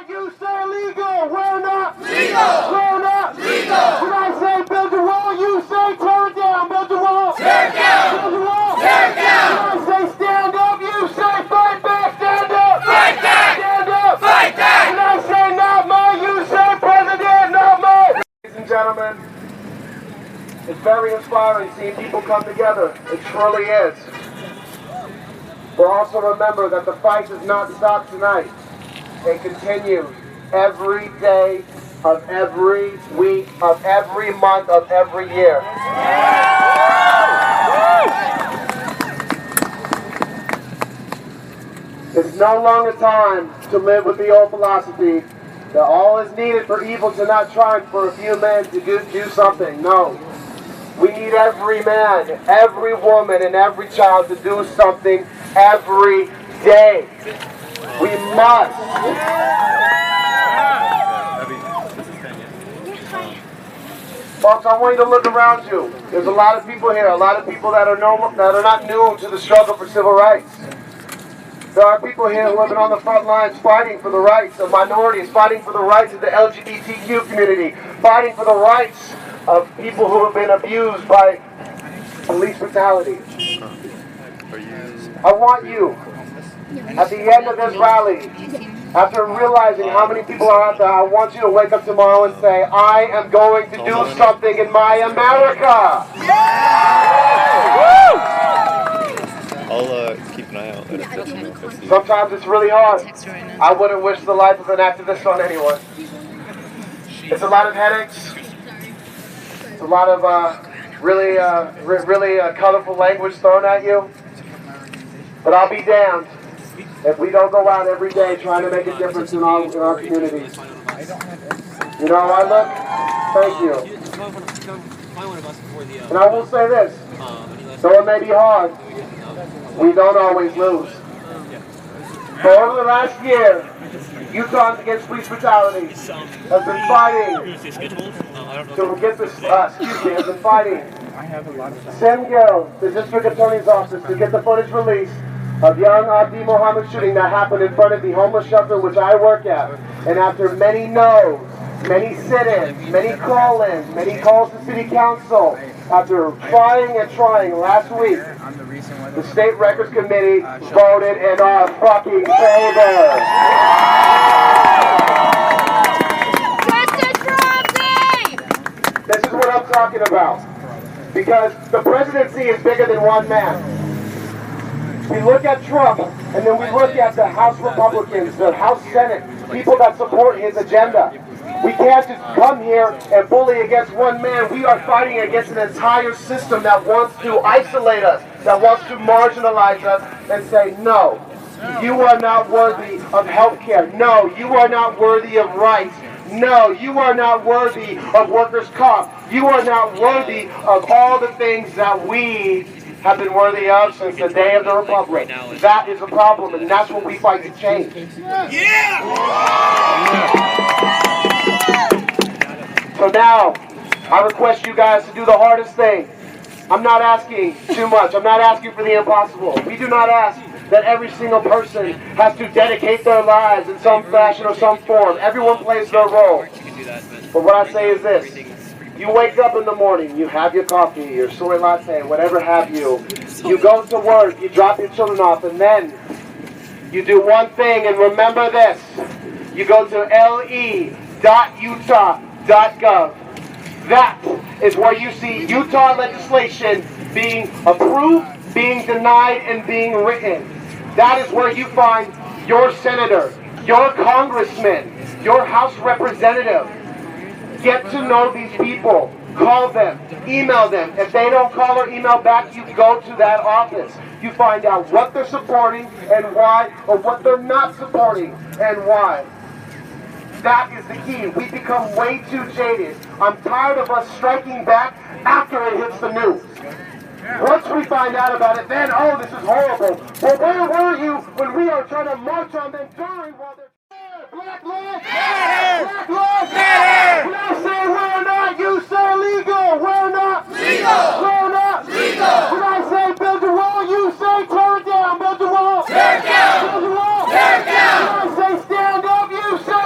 not, you say legal. We're not Legal. We're not Legal. When I say build a wall, you say tear it down. Build a wall. Tear it down. Build a wall. Tear it down. When I say stand up, you say fight back. Stand up. Fight back. Stand up. Fight back. When I say not mine, you say president, not mine. Ladies and gentlemen, it's very inspiring seeing people come together. It truly is. But also remember that the fight does not stop tonight. It continues every day of every week of every month of every year. It's no longer time to live with the old philosophy that all is needed for evil to not triumph for a few men to do something. No. We need every man, every woman, and every child to do something every day. We must. Folks, I want you to look around you. There's a lot of people here, a lot of people that are not new to the struggle for civil rights. There are people here who have been on the front lines fighting for the rights of minorities, fighting for the rights of the LGBTQ community, fighting for the rights of people who have been abused by police brutality. I want you, at the end of this rally, after realizing how many people are out there, I want you to wake up tomorrow and say, I am going to do something in my America. I'll keep an eye out. Sometimes it's really hard. I wouldn't wish the life of an activist on anyone. It's a lot of headaches. It's a lot of really colorful language thrown at you. But I'll be damned if we don't go out every day trying to make a difference in our communities. You know, thank you. And I will say this, though it may be hard, we don't always lose. For over the last year, Utahns Against Police Brutality has been fighting to get this, has been fighting Sam Gill, the district attorney's office, to get the footage released of young Abdi Mohammed shooting that happened in front of the homeless shelter which I work at. And after many no's, many sit-ins, many call-ins, many calls to city council, after trying and trying last week, the State Records Committee voted in our fucking favor. This is what I'm talking about. Because the presidency is bigger than one man. We look at Trump, and then we look at the House Republicans, the House Senate, people that support his agenda. We can't just come here and bully against one man. We are fighting against an entire system that wants to isolate us, that wants to marginalize us and say, no, you are not worthy of health care. No, you are not worthy of rights. No, you are not worthy of workers' comp. You are not worthy of all the things that we have been worthy of since the day of the Republic. That is a problem, and that's what we fight to change. Yeah! So now, I request you guys to do the hardest thing. I'm not asking too much. I'm not asking for the impossible. We do not ask that every single person has to dedicate their lives in some fashion or some form. Everyone plays their role. But what I say is this. You wake up in the morning, you have your coffee, your soy latte, whatever have you. You go to work, you drop your children off, and then you do one thing, and remember this. You go to le.utah.gov. That is where you see Utah legislation being approved, being denied, and being written. That is where you find your senator, your congressman, your House representative. Get to know these people. Call them. Email them. If they don't call or email back, you go to that office. You find out what they're supporting and why, or what they're not supporting and why. That is the key. We become way too jaded. I'm tired of us striking back after it hits the news. Once we find out about it, then, oh, this is horrible. Well, where were you when we are trying to march on them during while they're... Black lives matter! Black lives matter! When I say we're not, you say legal! We're not! Legal! We're not! Legal! When I say build a wall, you say tear it down! Build a wall! Tear it down! Build a wall! Tear it down! When I say stand up, you say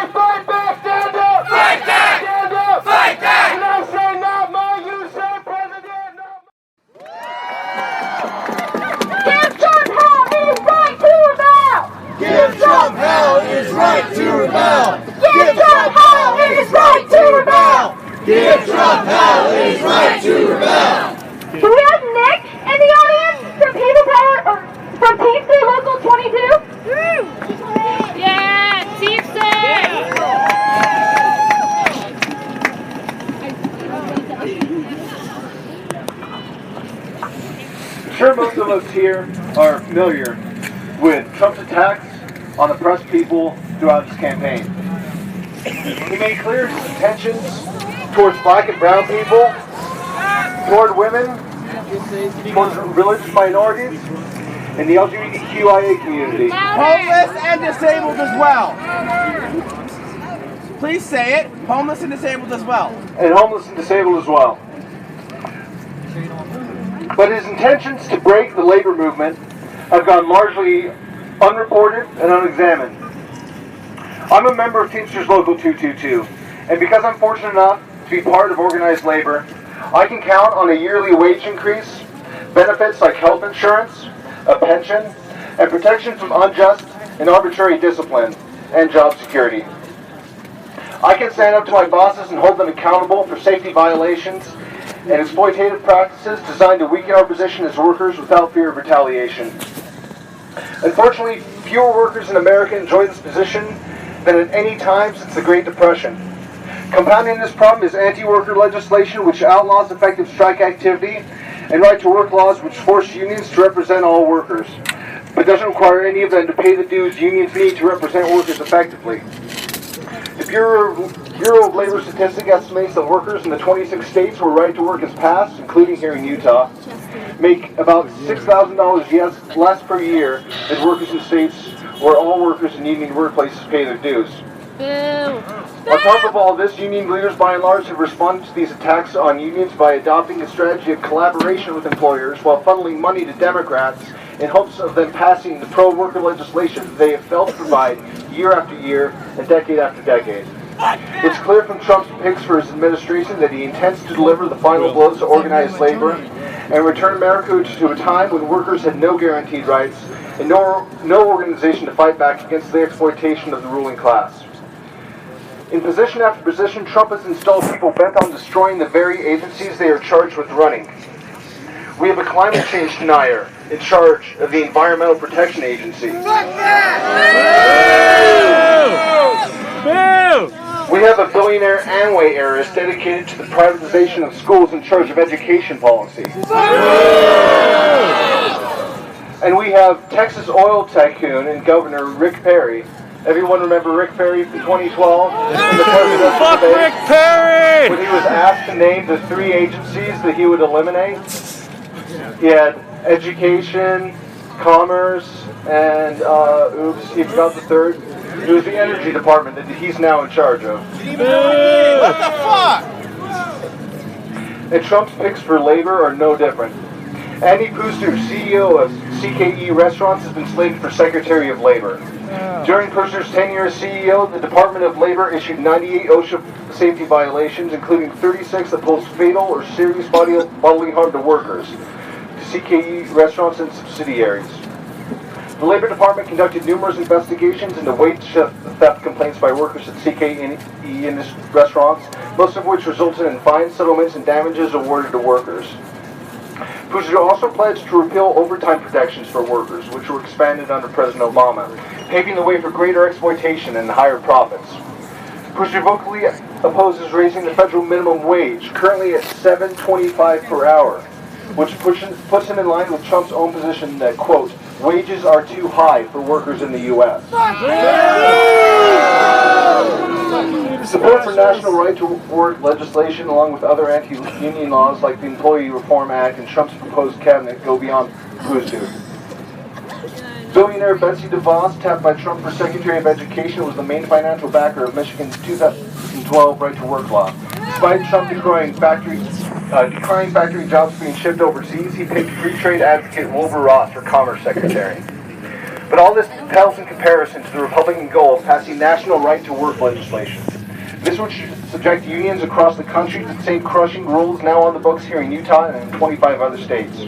are familiar with Trump's attacks on oppressed people throughout his campaign. He made clear his intentions towards black and brown people, toward women, towards religious minorities, and the LGBTQIA community. Homeless and disabled as well. Please say it. Homeless and disabled as well. And homeless and disabled as well. But his intentions to break the labor movement have gone largely unreported and unexamined. I'm a member of Teamsters Local 222, and because I'm fortunate enough to be part of organized labor, I can count on a yearly wage increase, benefits like health insurance, a pension, and protection from unjust and arbitrary discipline and job security. I can stand up to my bosses and hold them accountable for safety violations and exploitative practices designed to weaken our position as workers without fear of retaliation. Unfortunately, fewer workers in America enjoy this position than at any time since the Great Depression. Compounding this problem is anti-worker legislation which outlaws effective strike activity and right-to-work laws which force unions to represent all workers, but doesn't require any of them to pay the dues unions need to represent workers effectively. The Bureau of Labor Statistics estimates that workers in the 26 states where right-to-work is passed, including here in Utah, make about $6,000 less per year than workers in states where all workers in union workplaces pay their dues. On top of all this, union leaders by and large have responded to these attacks on unions by adopting a strategy of collaboration with employers while funneling money to Democrats in hopes of them passing the pro-worker legislation that they have failed to provide year after year and decade after decade. It's clear from Trump's picks for his administration that he intends to deliver the final blows to organized labor and return America to a time when workers had no guaranteed rights and no organization to fight back against the exploitation of the ruling class. In position after position, Trump has installed people bent on destroying the very agencies they are charged with running. We have a climate change denier in charge of the Environmental Protection Agency. We have a billionaire Amway heiress dedicated to the privatization of schools in charge of education policy. And we have Texas oil tycoon and Governor Rick Perry. Everyone remember Rick Perry from 2012? Fuck Rick Perry! When he was asked to name the 3 agencies that he would eliminate, he had education, commerce, and he forgot the third. It was the energy department that he's now in charge of. What the fuck? And Trump's picks for labor are no different. Andy Pooster, CEO of CKE Restaurants, has been slated for Secretary of Labor. During Pooster's tenure as CEO, the Department of Labor issued 98 OSHA safety violations, including 36 that posed fatal or serious bodily harm to workers, to CKE Restaurants and subsidiaries. The Labor Department conducted numerous investigations into wage theft complaints by workers at CKE restaurants, most of which resulted in fines, settlements, and damages awarded to workers. Pooster also pledged to repeal overtime protections for workers, which were expanded under President Obama, paving the way for greater exploitation and higher profits. Pooster vocally opposes raising the federal minimum wage, currently at $7.25 per hour, which puts him in line with Trump's own position that, quote, wages are too high for workers in the U.S. Support for national right-to-work legislation, along with other anti-union laws like the Employee Reform Act and Trump's proposed cabinet, go beyond Pooster. Billionaire Betsy DeVos, tapped by Trump for Secretary of Education, was the main financial backer of Michigan's 2012 right-to-work law. Despite Trump decrying factory jobs being shipped overseas, he picked free trade advocate Wilbur Ross for Commerce Secretary. But all this pales in comparison to the Republican goal of passing national right-to-work legislation. This would subject unions across the country to the same crushing rules now on the books here in Utah and in 25 other states.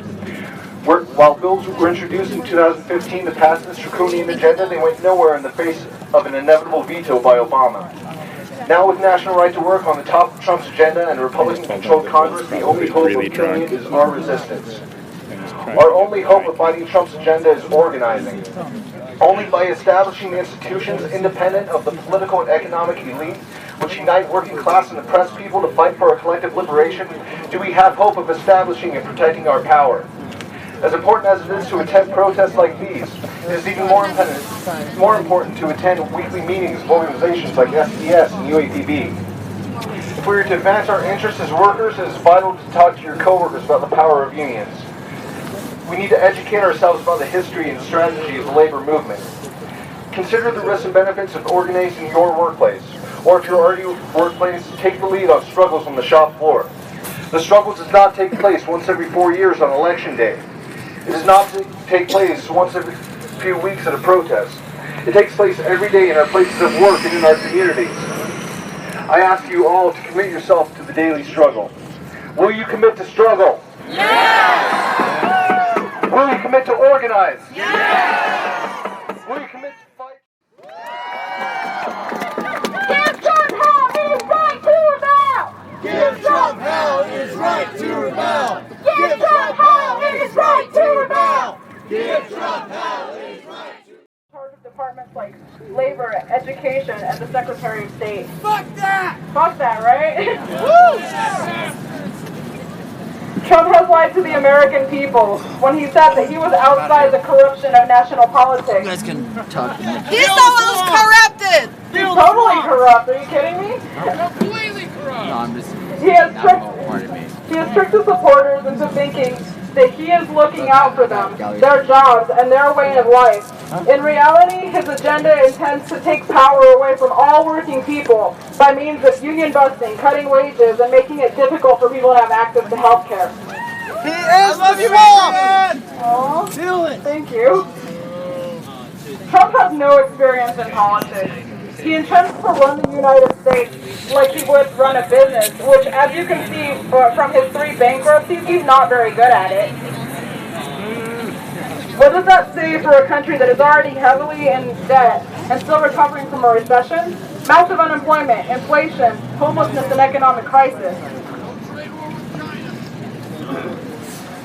While bills were introduced in 2015 to pass this draconian agenda, they went nowhere in the face of an inevitable veto by Obama. Now with national right to work on the top of Trump's agenda and a Republican-controlled Congress, the only hope of killing it is our resistance. Our only hope of fighting Trump's agenda is organizing. Only by establishing the institutions independent of the political and economic elite, which unite working class and oppressed people to fight for our collective liberation, do we have hope of establishing and protecting our power. As important as it is to attend protests like these, it is even more important to attend weekly meetings of organizations like SDS and UAPB. If we are to advance our interests as workers, it is vital to talk to your coworkers about the power of unions. We need to educate ourselves about the history and strategy of the labor movement. Consider the risks and benefits of organizing your workplace, or if you're already in your workplace, take the lead on struggles on the shop floor. The struggle does not take place once every 4 years on election day. It does not take place once every few weeks at a protest. It takes place every day in our places of work and in our communities. I ask you all to commit yourself to the daily struggle. Will you commit to struggle? Yes! Will you commit to organize? Yes! Will you commit to fight? Give Trump hell, his right to rebel! Give Trump hell his right to rebel! Give Trump hell, his right to rebel! Give Trump hell his right to Charge of departments like labor, education, and the Secretary of State. Fuck that! Fuck that, right? Trump has lied to the American people when he said that he was outside the corruption of national politics. You guys can talk to me. He's the one who's corrupted! He's totally corrupt, are you kidding me? completely corrupt! No, I'm just. He has Pardon me. tricked his supporters into thinking that he is looking out for them, their jobs, and their way of life. In reality, his agenda intends to take power away from all working people by means of union busting, cutting wages, and making it difficult for people to have access to health care. He is the swamp! Aw, Feel it! thank you. Trump has no experience in politics. He intends to run the United States like he would run a business, which, as you can see from his 3 bankruptcies, he's not very good at it. What does that say for a country that is already heavily in debt and still recovering from a recession? Massive unemployment, inflation, homelessness, and economic crisis.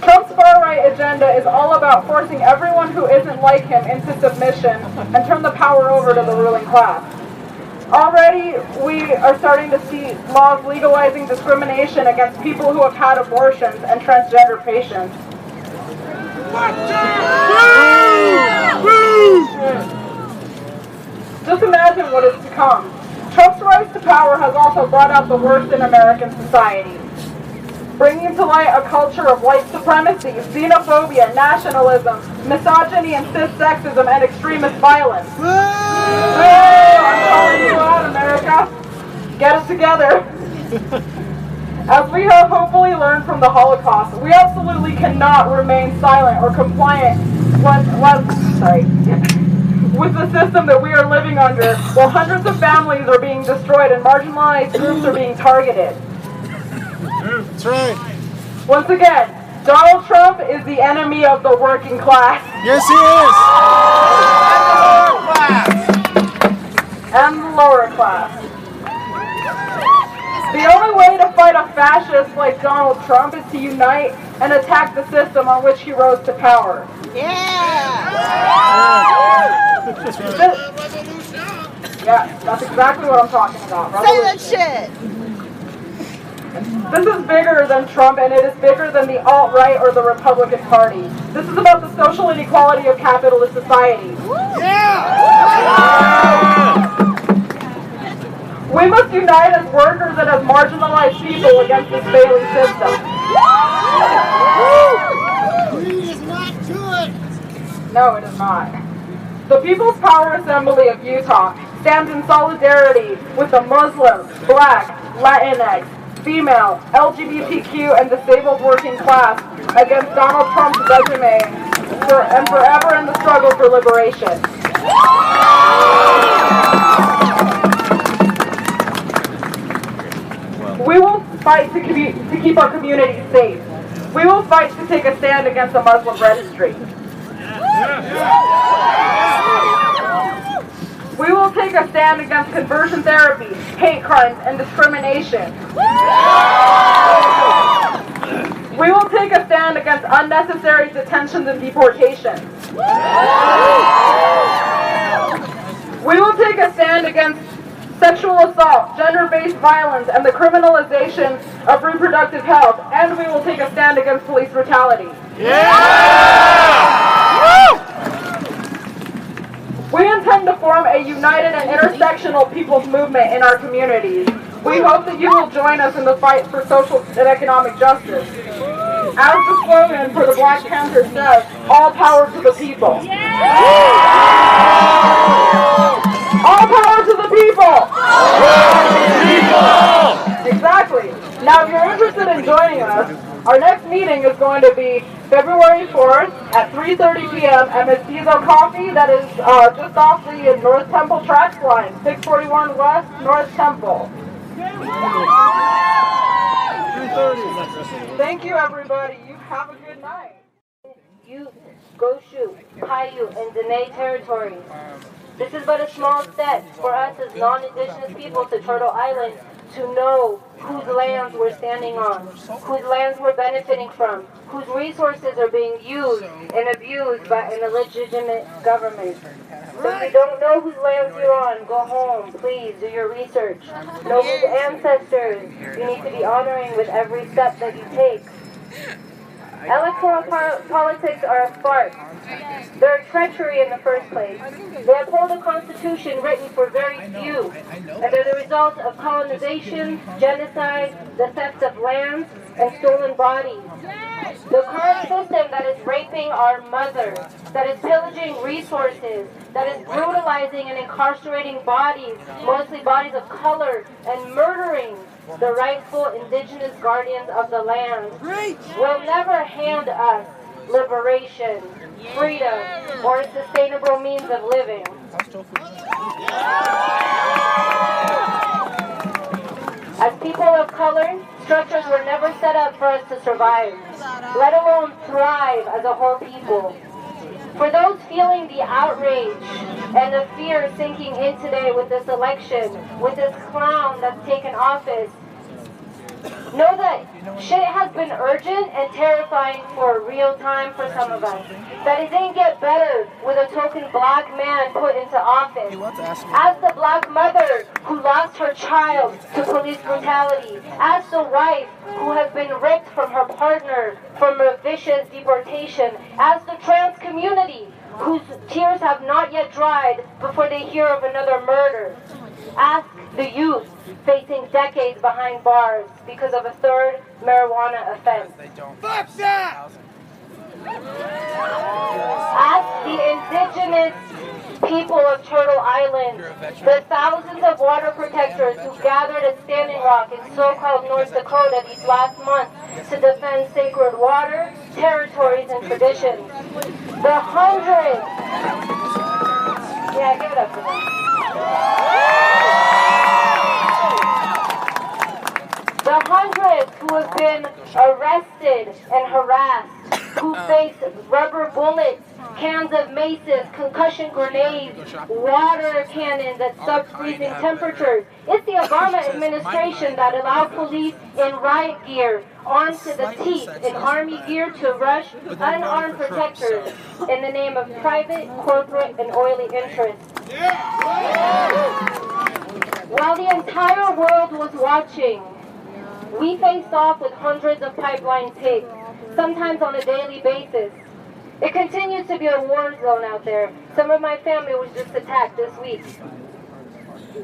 Trump's far-right agenda is all about forcing everyone who isn't like him into submission and turn the power over to the ruling class. Already, we are starting to see laws legalizing discrimination against people who have had abortions and transgender patients. Just imagine what is to come. Trump's rise to power has also brought out the worst in American society, bringing to light a culture of white supremacy, xenophobia, nationalism, misogyny, and cis-sexism, and extremist violence. I'm calling you out, America. Get it together. As we have hopefully learned from the Holocaust, we absolutely cannot remain silent or compliant with the system that we are living under, while hundreds of families are being destroyed and marginalized groups are being targeted. That's right. Once again, Donald Trump is the enemy of the working class. Yes, he is! And the lower class. The only way to fight a fascist like Donald Trump is to unite and attack the system on which he rose to power. Yeah! Yeah, that's exactly what I'm talking about. Say that shit! This is bigger than Trump, and it is bigger than the alt-right or the Republican Party. This is about the social inequality of capitalist society. We must unite as workers and as marginalized people against this failing system. Greed is not good! No, it is not. The People's Power Assembly of Utah stands in solidarity with the Muslim, Black, Latinx, female, LGBTQ, and disabled working class against Donald Trump's resume and forever in the struggle for liberation. We will fight to keep our communities safe. We will fight to take a stand against the Muslim registry. We will take a stand against conversion therapy, hate crimes, and discrimination. We will take a stand against unnecessary detentions and deportations. We will take a stand against sexual assault, gender-based violence, and the criminalization of reproductive health. And we will take a stand against police brutality. We intend to form a united and intersectional people's movement in our communities. We hope that you will join us in the fight for social and economic justice. As the slogan for the Black Panther says, all power to the people. All power to the people! Exactly. Now, if you're interested in joining us, our next meeting is going to be February 4th at 3:30 p.m. at Miss Diesel Coffee. That is just off the North Temple Tracks line, 641 West North Temple. Thank you, everybody. You have a good night. Youth, Goshu, Paiute, and Dene territories. This is but a small step for us as non-indigenous people to Turtle Island to know whose lands we're standing on, whose lands we're benefiting from, whose resources are being used and abused by an illegitimate government. So if you don't know whose lands you're on, go home, please, do your research. Know whose ancestors you need to be honoring with every step that you take. Electoral politics are a farce. They're treachery in the first place. They uphold a constitution written for very few, and they're the result of colonization, genocide, the theft of lands, and stolen bodies. The current system that is raping our mothers, that is pillaging resources, that is brutalizing and incarcerating bodies, mostly bodies of color, and murdering the rightful indigenous guardians of the land, will never hand us liberation, freedom, or a sustainable means of living. As people of color, structures were never set up for us to survive, let alone thrive as a whole people. For those feeling the outrage and the fear sinking in today with this election, with this clown that's taken office, know that shit has been urgent and terrifying for real time for some of us. That it didn't get better with a token black man put into office. As the black mother who lost her child to police brutality. As the wife who has been ripped from her partner from a vicious deportation. As the trans community whose tears have not yet dried before they hear of another murder. Ask the youth facing decades behind bars because of a third marijuana offense. Fuck that! Ask the indigenous people of Turtle Island, the thousands of water protectors who gathered at Standing Rock in so-called North Dakota these last months to defend sacred water, territories, and traditions. The hundreds. Yeah, give it up for them. The hundreds who have been arrested and harassed, who face rubber bullets, cans of maces, concussion grenades, water cannons at sub-freezing temperatures. It's the Obama administration that allowed police in riot gear, armed to the teeth, in army gear to rush unarmed protectors in the name of private, corporate, and oily interests. While the entire world was watching, we faced off with hundreds of pipelines hit, sometimes on a daily basis. It continues to be a war zone out there. Some of my family was just attacked this week.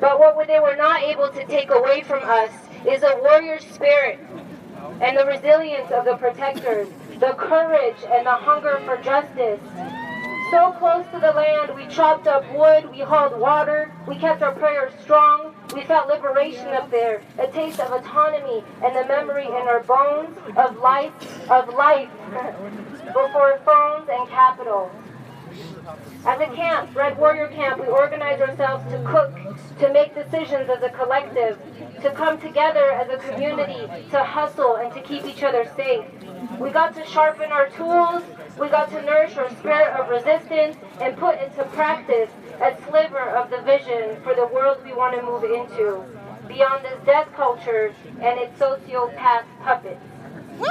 But what they were not able to take away from us is a warrior spirit and the resilience of the protectors, the courage and the hunger for justice. So close to the land, we chopped up wood, we hauled water, we kept our prayers strong, we felt liberation up there, a taste of autonomy and the memory in our bones of life before phones and capital. As a camp, Red Warrior Camp, we organize ourselves to cook, to make decisions as a collective, to come together as a community, to hustle and to keep each other safe. We got to sharpen our tools, we got to nourish our spirit of resistance and put into practice a sliver of the vision for the world we want to move into, beyond this death culture and its sociopath puppets. Woo!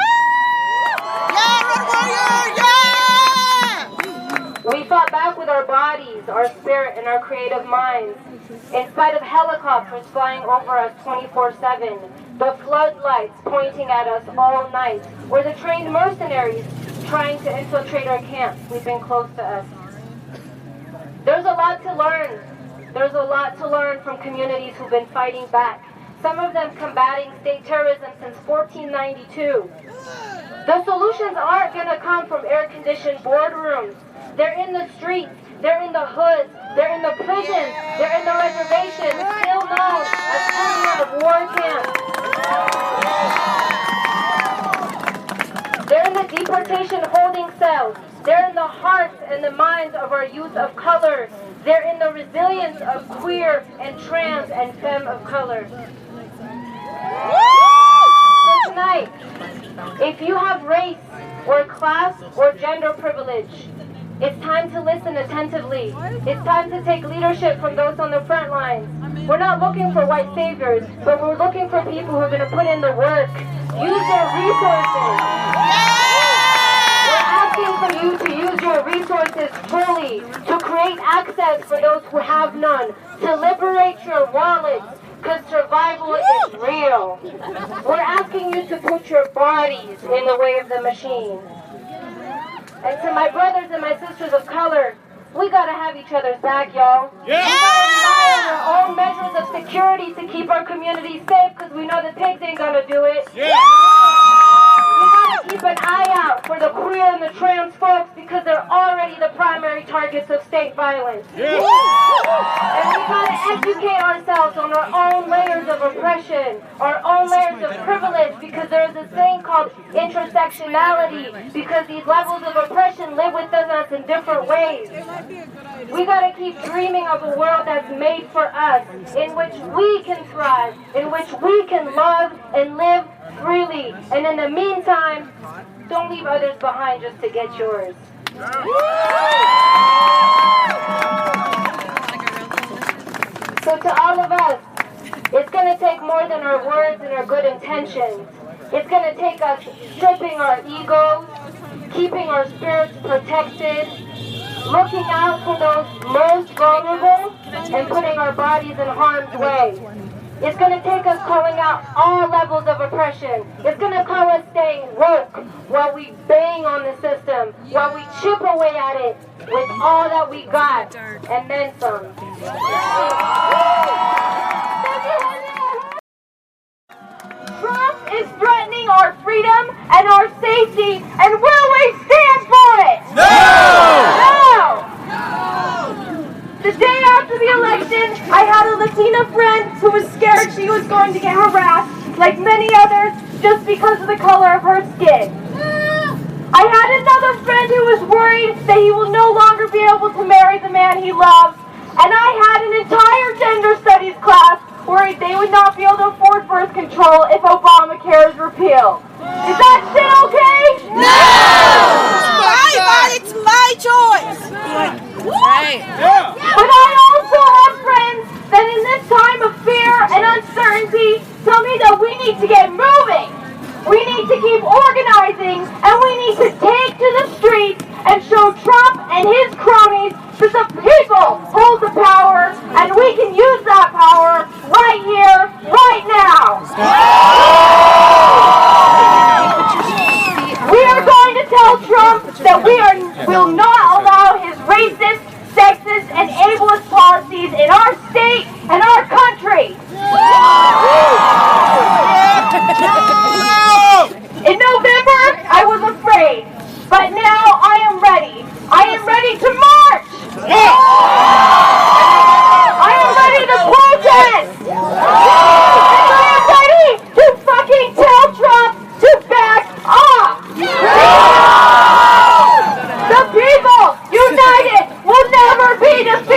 Yeah, Red Warrior! Yeah! We fought back with our bodies, our spirit, and our creative minds. In spite of helicopters flying over us 24/7, the floodlights pointing at us all night, or the trained mercenaries trying to infiltrate our camps sleeping close to us. There's a lot to learn. There's a lot to learn from communities who've been fighting back. Some of them combating state terrorism since 1492. The solutions aren't going to come from air-conditioned boardrooms. They're in the streets. They're in the hoods. They're in the prisons. They're in the reservations, still known as prisoners of war camps. They're in the deportation holding cells. They're in the hearts and the minds of our youth of color. They're in the resilience of queer and trans and femme of color. So tonight, if you have race or class or gender privilege, it's time to listen attentively. It's time to take leadership from those on the front lines. We're not looking for white saviors, but we're looking for people who are going to put in the work, use their resources. We're asking for you to use your resources fully, to create access for those who have none, to liberate your wallets, because survival is real. We're asking you to put your bodies in the way of the machine. And to my brothers and my sisters of color, we gotta have each other's back, y'all. Yeah. We gotta rely on our own measures of security to keep our communities safe, because we know the pigs ain't gonna do it. Yeah. We gotta keep an eye out for the queer and the trans folks, because they're already the primary targets of state violence. Yeah. And we gotta educate ourselves on our own layers of oppression, our own layers of privilege, because there's this thing called intersectionality, because these levels of oppression live within us in different ways. We gotta keep dreaming of a world that's made for us, in which we can thrive, in which we can love and live freely. And in the meantime, don't leave others behind just to get yours. So to all of us, it's gonna take more than our words and our good intentions. It's gonna take us stripping our egos, keeping our spirits protected, looking out for those most vulnerable, and putting our bodies in harm's way. It's going to take us calling out all levels of oppression. It's going to call us staying woke while we bang on the system, while we chip away at it with all that we got, and then some. Trump is threatening our freedom and our safety, and will we stand for it? No! No! The day after the election, I had a Latina friend who was scared she was going to get harassed, like many others, just because of the color of her skin. I had another friend who was worried that he will no longer be able to marry the man he loves, and I had an entire gender studies class worried they would not be able to afford birth control if Obamacare is repealed. Is that shit okay? No! My body, it's my choice! But I also have friends that in this time of fear and uncertainty tell me that we need to get moving. We need to keep organizing, and we need to take to the streets and show Trump and his cronies that the people hold the power, and we can use that power right here, right now. We are going to tell Trump that we will not allow his racist, sexist, and ableist policies in our state and our country. In November, I was afraid, but now I am ready. I am ready to march. I am ready to protest. And I am ready to fucking tell Trump to back off. The people united will never be defeated.